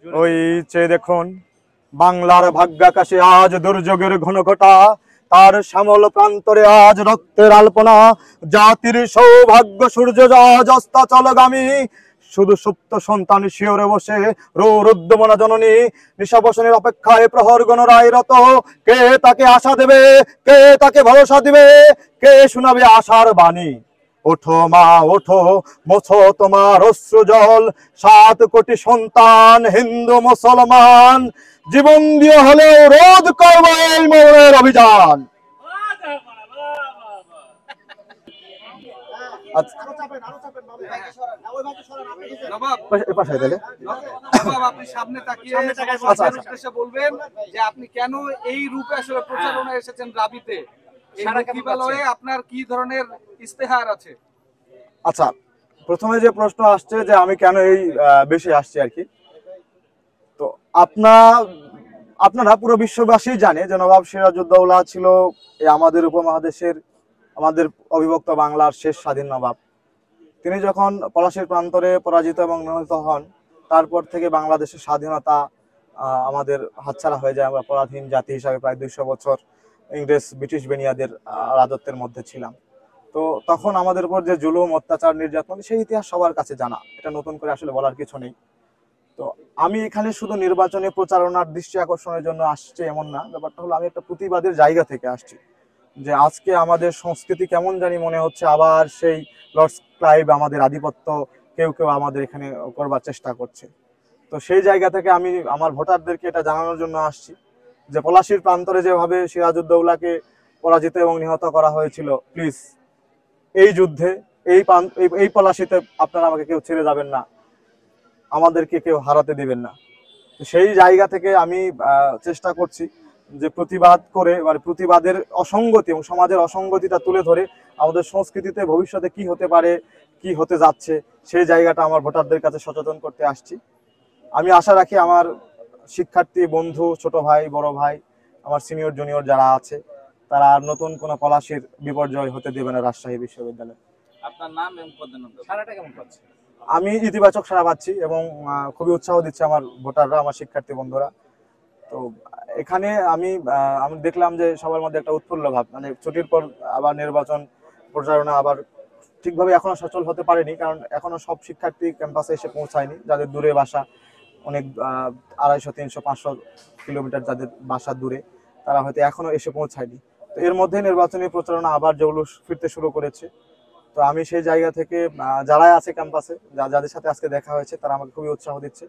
ওই চেয়ে দেখুন বাংলার ভাগ্যাকাশে আজ দুর্যোগের ঘনঘটা, তার শ্যামল প্রান্তরে আজ রক্তের আলপনা। জাতির সৌভাগ্য সূর্য আজ অস্তাচলগামী, শুধু সুপ্ত সন্তান শিওরে বসে রুদ্যমনা জননী নিশাবসনের অপেক্ষায় প্রহর গণরায় রত। কে তাকে আশা দেবে, কে তাকে ভরসা দিবে, কে শোনাবে আশার বাণী? ওঠো মা ওঠো, মোছো তোমার অশ্রু জল, 7 কোটি সন্তান হিন্দু মুসলমান জীবন দিয়ে হলেও রোধ করবো এই মোড়ের অভিযান। আপনি সামনে তাকিয়ে বলবেন যে আপনি কেন এই রূপে আসলে প্রচারণা এসেছেন রাবিতে, আপনার কি ধরনের ইস্তেহার আছে? আচ্ছা, প্রথমে যে প্রশ্ন আসছে যে আমি কেন এই বেশি আসছি আর কি, তো আপনারা পুরো বিশ্ববাসী জানে যে নবাব সিরাজউদ্দৌলা ছিল আমাদের উপমহাদেশের, আমাদের অবিভক্ত বাংলার শেষ স্বাধীন নবাব। তিনি যখন পলাশীর প্রান্তরে পরাজিত এবং নিহত হন, তারপর থেকে বাংলাদেশের স্বাধীনতা আমাদের হাতছাড়া হয়ে যায়। আমরা পরাধীন জাতি হিসাবে প্রায় 200 বছর ইংরেজ ব্রিটিশ বেনিয়াদের রাজত্বের মধ্যে ছিলাম। তো তখন আমাদের উপর যে জুলুম অত্যাচার নির্যাতন, সেই ইতিহাস সবার কাছে জানা, এটা নতুন করে আসলে বলার কিছু নেই। তো আমি এখানে শুধু নির্বাচনী প্রচারণার দৃষ্টি আকর্ষণের জন্য আসছি এমন না, ব্যাপারটা হলো আমি একটা প্রতিবাদের জায়গা থেকে আসছি। যে আজকে আমাদের সংস্কৃতি কেমন জানি মনে হচ্ছে আবার সেই লর্ডস ক্লাইভ, আমাদের আধিপত্য কেউ কেউ আমাদের এখানে করবার চেষ্টা করছে। তো সেই জায়গা থেকে আমি আমার ভোটারদেরকে এটা জানানোর জন্য আসছি যে পলাশীর প্রান্তরে যেভাবে সিরাজউদ্দৌলাকে পরাজিত এবং নিহত করা হয়েছিল, প্লিজ এই যুদ্ধে এই পলাশীতে আপনারা আমাকে কেউ ছেড়ে যাবেন না, আমাদেরকে কেউ হারাতে দিবেন না। সেই জায়গা থেকে আমি চেষ্টা করছি যে প্রতিবাদ করে, মানে প্রতিবাদের অসঙ্গতি এবং সমাজের অসঙ্গতিটা তুলে ধরে আমাদের সংস্কৃতিতে ভবিষ্যতে কি হতে পারে, কি হতে যাচ্ছে, সেই জায়গাটা আমার ভোটারদের কাছে সচেতন করতে আসছি। আমি আশা রাখি আমার শিক্ষার্থী বন্ধু, ছোট ভাই, বড় ভাই, আমার সিনিয়র জুনিয়র যারা আছে, তারা আর নতুন কোনো পলাশীর বিপর্যয় হতে দেবে না রাজশাহী বিশ্ববিদ্যালয়ে। আপনার নাম এবং পদনামটা, সারাটা কেমন পাচ্ছে? আমি ইতিবাচক সাড়া পাচ্ছি এবং খুবই উৎসাহ দিচ্ছে আমার ভোটাররা, আমার শিক্ষার্থী বন্ধুরা। তো এখানে আমি দেখলাম যে সবার মধ্যে একটা উৎফুল্ল ভাব, মানে ছুটির পর আবার নির্বাচন প্রচারণা আবার ঠিকভাবে এখনো সচল হতে পারেনি, কারণ এখনো সব শিক্ষার্থী ক্যাম্পাসে এসে পৌঁছায়নি। যাদের দূরে বাসা, অনেক 250, 300, 500 কিলোমিটার যাদের বাসা দূরে, তারা হয়তো এখনো এসে পৌঁছায়নি। তো এর মধ্যে নির্বাচনী প্রচারণা আবার জৌলুস ফিরতে শুরু করেছে। তো আমি সেই জায়গা থেকে যারা আছে ক্যাম্পাসে, যাদের সাথে আজকে দেখা হয়েছে, তারা আমাকে খুবই উৎসাহ দিচ্ছে